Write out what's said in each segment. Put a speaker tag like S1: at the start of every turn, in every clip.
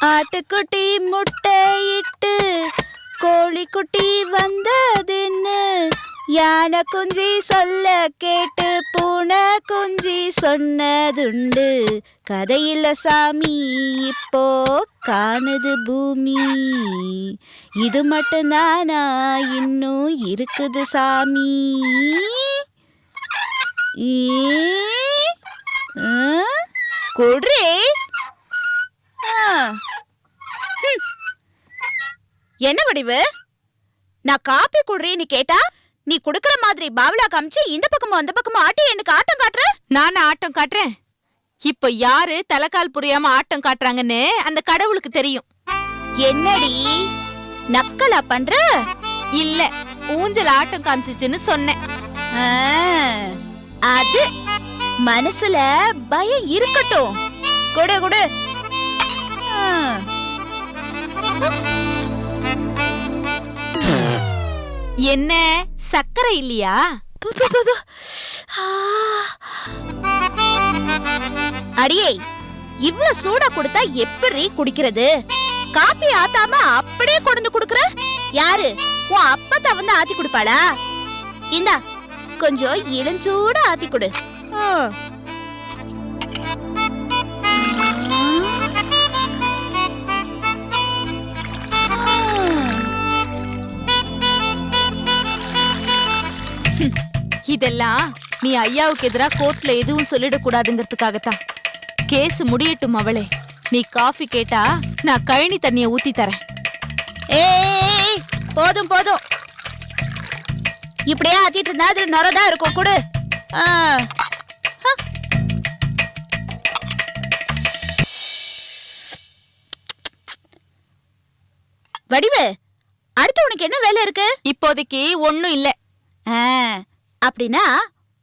S1: ஆட்டுக்குட்டி முட்டையிட்டு கோழிக்குட்டி வந்ததுன்னு யானை குஞ்சி சொல்ல கேட்டு பூனை குஞ்சி சொன்னதுண்டு. கதையில்ல சாமி இப்போ காணுது பூமி, இது மட்டும்தானா இன்னும் இருக்குது சாமி. குட்ரி என்ன வடிவு, நான் காப்பி குடுறேன்னு கேட்டா நீ குடுக்கற மாதிரி பாவலா காமிச்சு இந்த பக்கமும் அந்த பக்கமும் ஆட்டி எனக்கு ஆட்டம் காட்டுற.
S2: நானும் ஆட்டம் காட்டுறேன். இப்ப யாரு தலைக்கால் புரியாம ஆட்டம் காட்டுறாங்கன்னு அந்த கடவுளுக்கு தெரியும்.
S1: என்னடி நக்கலா பண்ற?
S2: இல்ல, ஊஞ்சல் ஆட்டம் காமிச்சிச்சுன்னு சொன்னேன்.
S1: அது மனசுல பயம் இருக்கட்டும். குடு குடு.
S2: என்ன சக்கரை இல்லையா?
S1: அடியே, இவ்ளோ சூடா கொடுத்தா எப்படி குடிக்கிறது? காப்பி ஆத்தாம அப்படியே கொண்டு குடுக்குற. யாரு உன் அப்பத்தா வந்து ஆத்தி குடுப்பாளா? இந்தா கொஞ்சம் இளஞ்சூட ஆத்தி குடு.
S2: இதெல்லாம் நீ ஐயாவுக்கு எதிரா கோர்ட்ல எதுவும் சொல்லிடக்கூடாதுங்கிறதுக்காகத்தான். கேஸ் முடியட்டும் அவளே. நீ காஃபி கேட்டா நான் கழனி தண்ணிய ஊத்தி தரேன்.
S1: ஏய் போதும் போதும், இப்படியே ஆத்திட்டு இருந்தா அது நொறதா இருக்கும். குடு. வடிவு, அடுத்து உனக்கு என்ன வேலை இருக்கு?
S2: இப்போதைக்கு ஒண்ணும் இல்ல.
S1: அப்படின்னா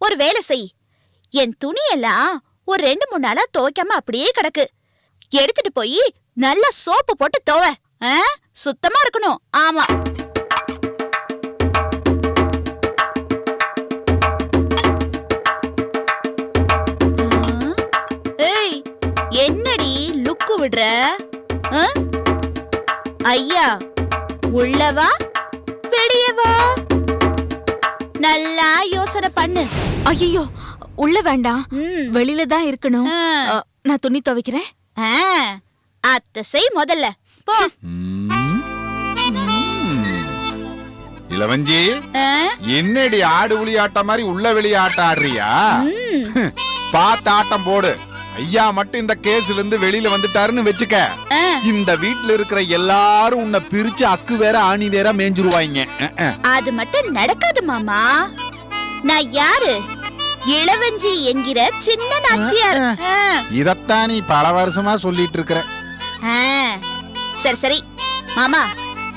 S1: ஒரு வேலை செய். என் துணியெல்லாம் ஒரு 2-3 நாளா துவைக்காம அப்படியே கிடக்கு. எடுத்துட்டு போய் நல்லா சோப்பு போட்டு துவை. சுத்தமா இருக்கணும். ஆமா. ஏய், என்னடி லுக்கு விடுற? ஐயா உள்ளவா வெளியவா? நல்லா யோசனை பண்ணு.
S2: ஐயோ, உள்ள வேண்டாம், வெளியில தான் இருக்கணும். நான் துணி துவைக்கிறேன்.
S1: அத்தை செய் முதல்ல. போ.
S3: இளவஞ்சி, என்னடி ஆடு உளி ஆட்ட மாதிரி உள்ள வெளிய ஆட்டம் ஆடுறியா? பார்த்து ஆட்டம் போடு. ஐயா மட்டும் இந்த கேஸ்ல இருந்து வெளியில வந்துட்டாருன்னு வெச்சுக்க, இந்த வீட்டுல இருக்கிற எல்லாரும் உன்னை பிரிச்சு அக்கு வேற ஆணி வேற மேஞ்சிருவாங்க.
S1: அது மட்டும் நடக்காது மாமா. நான் யாரு? இளவஞ்சி என்கிற சின்ன நாச்சியார்.
S3: இதத்தான் நீ பல வருஷமா சொல்லிட்டு இருக்கிற.
S1: சரி சரி மாமா,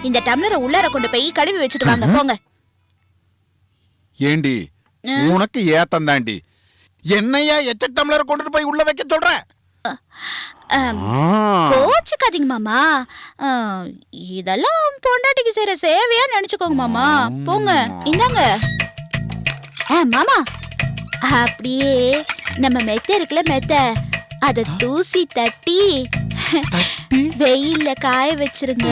S1: இந்த டம்ளரை உள்ளார கொண்டு போய் கழுவி வச்சுட்டு வாங்க. போங்க.
S3: ஏண்டி உனக்கு ஏத்தம் தாண்டி, என்னையா எச்ச டம்ளரை கொண்டுட்டு போய் உள்ள வைக்க சொல்ற?
S1: கோச்சுக்காதீங்க மாமா. இதெல்லாம் பொண்டாட்டிக்கு செய்யற சேவையா நினைச்சுக்கோங்க மாமா. போங்க. இந்தாங்க மாமா. அப்படியே நம்ம மெத்த இருக்குல்ல, மெத்த, அத தூசி தட்டி வெயில்ல காய வச்சிருங்க.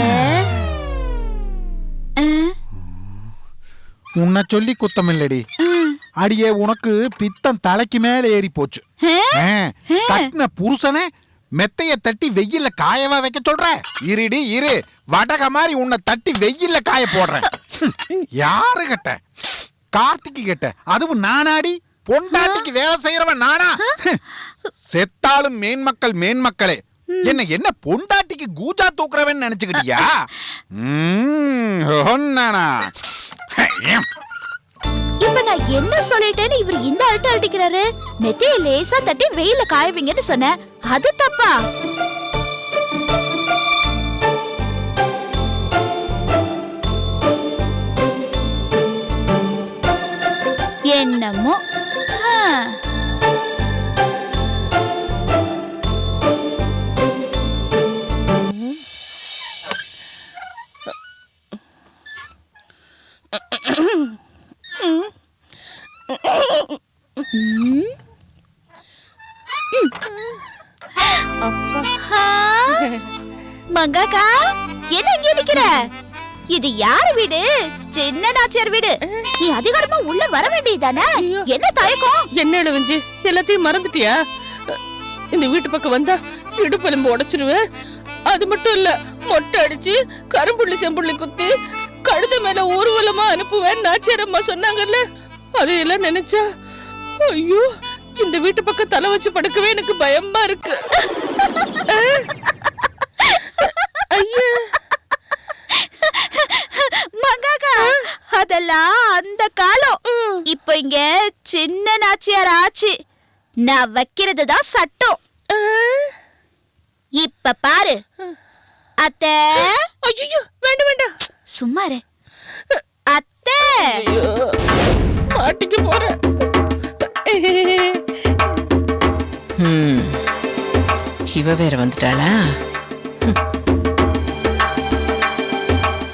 S3: உன்னை சொல்லி குத்தம் இல்லடி. அடியே, உனக்கு பித்தம் தலைக்கு மேல ஏறி போச்சு. தட்டின புருஷனை மெத்தைய தட்டி வெயில்ல காயவா வைக்க சொல்ற? இருடி இரு, வடக மாதிரி உன்னை தட்டி வெயில்ல காய போடுறேன். யாரு கிட்ட? கார்த்திக்கு கிட்ட. அதுவும் நானாடி? பொண்டாட்டிக்கு வேலை செய்யறவன் நானா? செத்தாலும் மேன்மக்கள் மேன்மக்களே. என்ன பொண்டாட்டிக்கு கூஜா தூக்குறவன் நினைச்சுக்கிட்டியா?
S1: இப்ப நான் என்ன சொல்லிட்டேன்னு இவர் இந்த அழுத்த அடிக்கிறாரு. மெத்தைய லேசா தட்டி வெயில காயவீங்கன்னு சொன்னேன். அது தப்பா? என்னமோ. மங்காக்கா, என்ன இங்க நிக்கிற? இது யாரு வீடு? சின்ன நாச்சியார் வீடு. நீ அதிகாரமா உள்ள வர வேண்டியதானே? என்ன தயக்கம்?
S4: என்ன இளவஞ்சி, எல்லாத்தையும் மறந்துட்டியா? இந்த வீட்டு பக்கம் வந்தா இடுப்பெலும்பு உடைச்சிருவேன். அது மட்டும் இல்ல, மொட்டை அடிச்சு கரும்புள்ளி செம்புள்ளி குத்தி கழுத மேல ஊர்வலமா அனுப்புவேன் நாச்சியார் அம்மா சொன்னாங்கல்ல. அதையெல்லாம் நினைச்சா ஐயோ, இந்த வீட்டு பக்கம் தலை வச்சு படுக்கவே எனக்கு பயமா இருக்கு. ஐயா
S1: மங்காக்கா, அதெல்லாம் அந்த காலம். இப்ப இங்க சின்ன நாச்சியார் ஆச்சு. நான் வைக்கிறது தான் சட்டம். இப்ப பாரு அத்தை.
S4: ஐயோ வேண்டாம் வேண்டாம்,
S1: சும்மா இரு அத்தை.
S4: ஐயோ, மாட்டிக்க போறேன்.
S5: இவ வேற வந்துட்டாளா?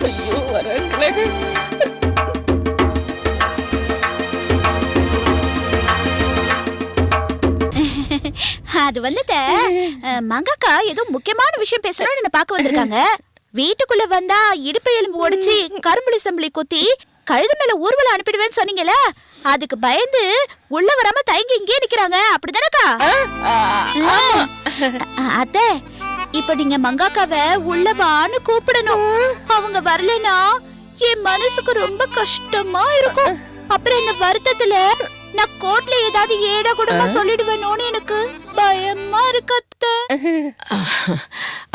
S4: ஐயோ வரங்களே.
S1: அது வந்துட்ட மங்கக்கா ஏதோ முக்கியமான விஷயம் பேசணும்னு என்ன பார்க்க வந்திருக்காங்க. வீட்டுக்குள்ள வந்தா இடுப்பு எலும்பு ஒடிச்சு கரும்புளி சம்பளி குத்தி கழுது மேல ஊர்வலம் அனுப்பிடுவேன்னு சொன்னீங்கல்ல, அதுக்கு பயந்து உள்ள வராம தயங்கி இங்கே நிக்கிறாங்க. அப்படிதானக்கா? அத்தை, இப்ப நீங்க மங்காக்காவை உள்ள வான்னு கூப்பிடணும். அவங்க வரலனா என் மனசுக்கு ரொம்ப கஷ்டமா இருக்கும். அப்புறம் இந்த வருத்தத்துல நான் கோர்ட்ல ஏதாவது ஏடா கூடமா சொல்லிடுவேனோன்னு எனக்கு பயமா இருக்கு அத்தை.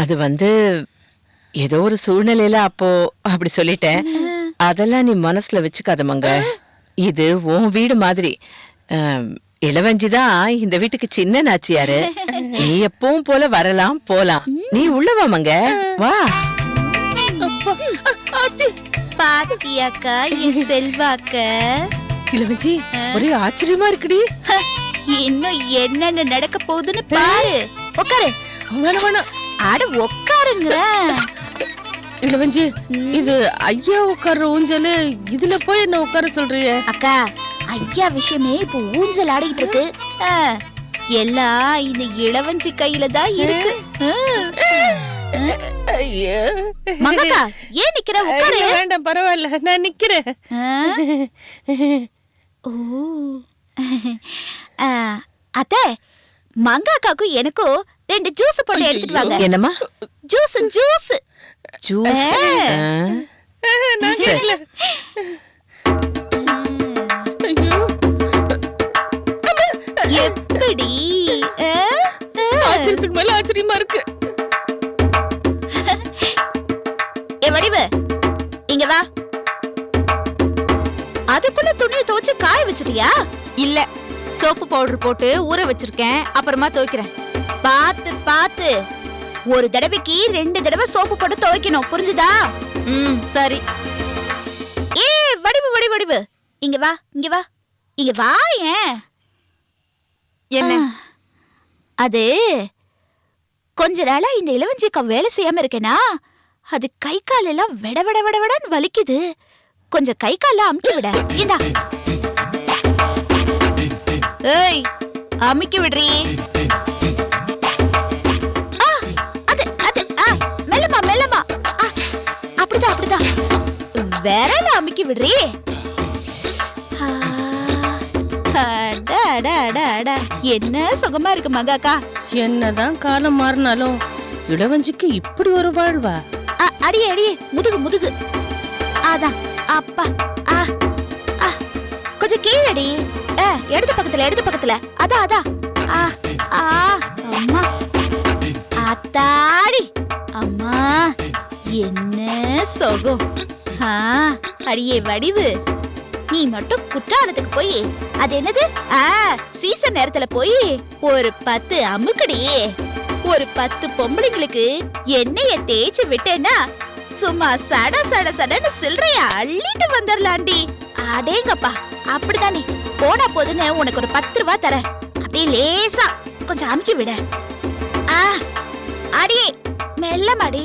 S5: அது வந்து ஏதோ ஒரு சூழ்நிலையில அப்போ அப்படி சொல்லிட்டேன். அதெல்லாம் நீ மனசுல வச்சுக்காத மங்க. இது உன் வீடு மாதிரி. இளவஞ்சிதான் இந்த வீட்டுக்கு சின்ன நாச்சியாரு. நீ எப்பவும் போல வரலாம் போலாம். நீ உள்ள வா மங்க, வா.
S1: பாத்தியாக்கா என் செல்வாக்க?
S4: இளவஞ்சி ஒரே ஆச்சரியமா இருக்குடி.
S1: இன்னும் என்னென்ன நடக்க போகுதுன்னு பாரு. உட்காரு.
S4: வேணாம் வேணாம்,
S1: அட உட்காருங்க.
S4: இளவஞ்சி இது ஐயா உட்கார்ற ஊஞ்சலு, இதுல போய் என்ன உட்கார சொல்றிய?
S1: அக்கா, ஐயா விஷயமே இப்போ ஊஞ்சல் ஆடிட்டு இருக்கு. எல்லாம் இந்த இளவஞ்சி கையில தான் இருக்கு.
S4: ஐயோ
S1: மங்கக்கா, ஏன் நிக்கிற? உட்காரு.
S4: வேண்டாம் பரவாயில்ல, நான் நிக்கிறேன்.
S1: ஓ அத்தை, மங்காக்காக்கும் எனக்கும் 2 ஜூஸ் போட்டு எடுத்துட்டு வாங்க.
S5: என்னம்மா?
S1: Juice juice
S5: juice? சரி.
S4: ஐயோ
S1: எப்படி?
S4: ஆச்சரியத்துக்கு மேல ஆச்சரியமா இருக்கு.
S1: ஏ வடிவு, இங்க வா. அதுக்குள்ள துணியை துவைச்சு காய வச்சிட்டியா?
S2: இல்ல, சோப்பு பவுடர் போட்டு ஊற வச்சிருக்கேன், அப்புறமா துவைக்கிறேன்.
S1: பாத்து பாத்து, ஒரு தடவைக்கு 2 தடவை சோப்பு போட்டு துவைக்கணும், புரிஞ்சுதா?
S2: சரி.
S1: ஏ வடிவு வடிவு வடிவு, இங்க வா இங்க வா இங்க வா. ஏன்
S2: என்ன?
S1: அது கொஞ்ச நாளா இந்த இளவஞ்சிக்கா வேலை செய்யாம இருக்கேனா, அது கை கால் எல்லாம் விட விட விட விடன்னு வலிக்குது. கொஞ்சம் கை கால அமுக்கி விட. இந்தா. ஏய், அமுக்கி விடுறீ. மெல்லமா மெல்லமா. அப்படிதான் அப்படிதான். விரல அமுக்கி விடுறீ. என்ன சுகமா இருக்கு மங்காக்கா.
S4: என்னதான் காலம் மாறினாலும் இளவஞ்சிக்கு இப்படி ஒரு வாழ்வா?
S1: அடியே அடியே, முதுகு முதுகு. அதான் அப்பா. கொஞ்சம் கீழடி. இடது பக்கத்துல இடது பக்கத்துல. அதான் அதான். அம்மா ஆத்தாடி. அம்மா என்ன சுகம். அடியே வடிவு, நீ மட்டும் குற்றாலத்துக்கு போய் அது என்னது சீசன் நேரத்துல போய் ஒரு 10 அமுக்கடி. ஒரு 10 பொம்பளைங்களுக்கு எண்ணெய தேய்ச்சி விட்டேன்னா சும்மா சட சட சடன்னு சில்லறைய அள்ளிட்டு வந்துடலாண்டி. அடேங்கப்பா, அப்படிதாண்டி. போனா போதுன்னு உனக்கு ஒரு 10 ரூபாய் தரேன். அப்படியே லேசா கொஞ்சம் அமுக்கி விட. அடியே மெல்லமாடி.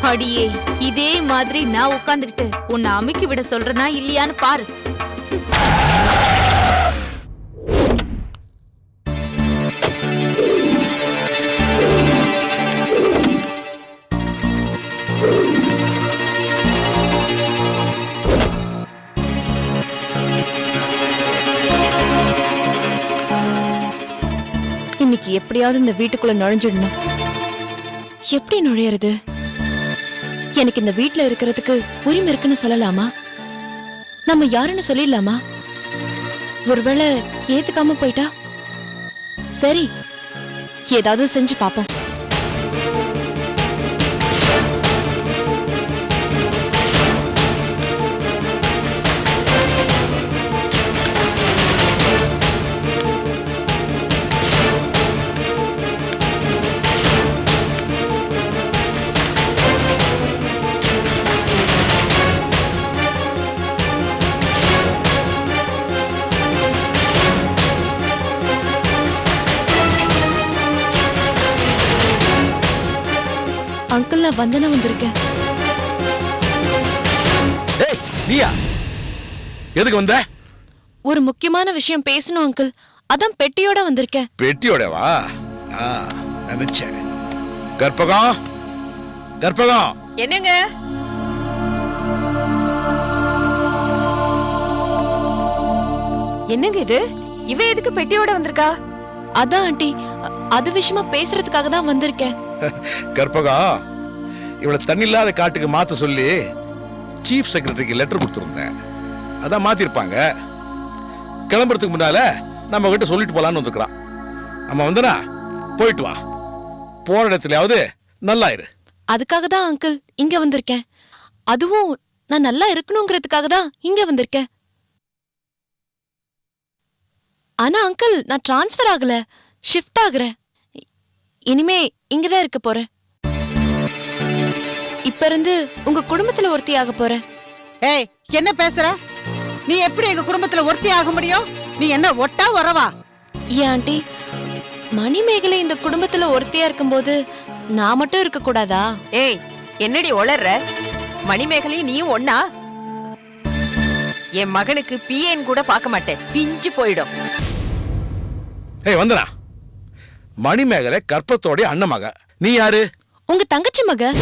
S2: அடியே, இதே மாதிரி நான் உட்கார்ந்துகிட்டு உன்னை அமுக்கி விட சொல்றனா இல்லையான்னு பாரு.
S6: இன்னைக்கு எப்படியாவது இந்த வீட்டுக்குள்ள நுழைஞ்சிடணும். எப்படி நுழையிறது? எனக்கு இந்த வீட்ல இருக்கிறதுக்கு உரிமை இருக்குன்னு சொல்லலாமா? நம்ம யாருன்னு சொல்லிடலாமா? ஒருவேளை ஏத்துக்காம போயிட்டா? சரி, ஏதாவது செஞ்சு பாப்போம். அங்கிள் நான் வந்தனா வந்திருக்கேன்.
S7: ஏய் நீயா எதுக்கு வந்த?
S6: ஒரு முக்கியமான விஷயம் பேசணும் அங்கிள். அதான் பெட்டியோட வந்திருக்கேன்.
S7: பெட்டியோடவா? நினைச்சேன். கற்பகம் கற்பகம்
S5: என்னங்க? என்னங்க இது? இவ எதுக்கு பெட்டியோட வந்திருக்கா?
S6: அதான் ஆண்டி, அது விஷயமா பேசுறதுக்காக தான் வந்திருக்கேன்.
S7: கற்பகம் இவளை தண்ணில்லாத காட்டுக்கு மாத்த சொல்லி சீஃப் செக்ரட்டரிக்கு லெட்டர் கொடுத்துருந்தேன். அதான் மாத்திருப்பாங்க. கிளம்புறதுக்கு முன்னால நம்ம கிட்ட சொல்லிட்டு போலான்னு வந்துக்கிறான். நம்ம வந்தனா போயிட்டு வா. போற இடத்துலயாவது நல்லா இரு.
S6: அதுக்காக தான் அங்கிள் இங்க வந்திருக்கேன். அதுவும் நான் நல்லா இருக்கணுங்கிறதுக்காக தான் இங்க வந்திருக்கேன். ஆனா அங்கிள் நான் டிரான்ஸ்ஃபர் ஆகல, ஷிஃப்ட் ஆகுறேன். இனிமே இங்கதான் இருக்க போறேன். இப்ப இருந்து உங்க குடும்பத்துல ஒருத்தி ஆக போறேன்.
S8: ஏய் என்ன பேசுற? நீ எப்படி எங்க குடும்பத்துல ஒருத்தி ஆக முடியும்? நீ என்ன ஒட்டா வரவா?
S6: ஏன் ஆண்டி, மணிமேகலை இந்த குடும்பத்துல ஒருத்தியா இருக்கும்போது நான் மட்டும் இருக்க கூடாதா?
S5: ஏய் என்னடி ஒளர்ற? மணிமேகலையும் நீயும் ஒண்ணா? என் மகனுக்கு பிஏன் கூட பார்க்க மாட்டேன், பிஞ்சு போயிடும்.
S7: ஏய் வந்தனா, மணிமேகலை கற்பத்தோட அண்ணன் மக. நீ யாரு?
S6: உங்க தங்கச்சி மக.